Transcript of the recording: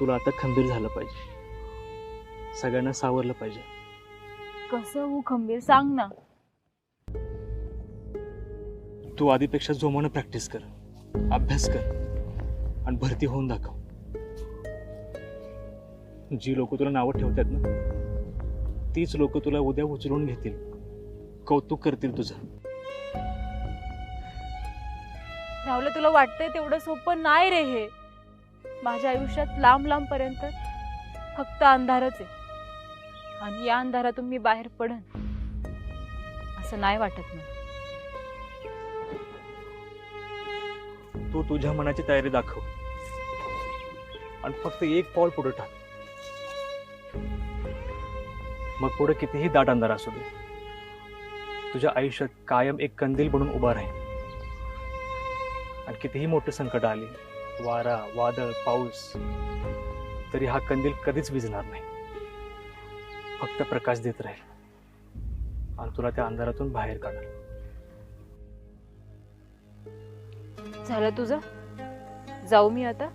तुला आता खंबीर झालं पाहिजे, सगळ्यांना सावरलं पाहिजे. कसं हो खंबीर, सांग ना. तू आधीपेक्षा जोमानं प्रॅक्टिस कर, अभ्यास कर आणि भरती होऊन दाखव. जी लोक तुला नावं ठेवतात ना, तीच लोक तुला उद्या उचलून घेतील, कौतुक करतील तुझं. राहुल, तुला वाटतंय तेवढं सोपं नाही रे हे. माझ्या आयुष्यात लांब लांब पर्यंत फक्त अंधारच आहे, आणि या अंधारातून मी बाहेर पडन असं नाही वाटत मला. तू तुझ्या मनाची तयारी दाखव आणि फक्त एक पाऊल पुढे टाक. मग पुढे कितीही दाट अंधार असू दे, तुझ्या आयुष्यात कायम एक कंदील बनून उभा राहील. आणि कितीही मोठे संकट आले, वारा, वादळ, पाऊस, तरी हा कंदील कधीच विझणार नाही. फक्त प्रकाश देत राहील आणि तुला त्या अंधारातून बाहेर काढेल. झालं तुझं? जाऊ मी आता?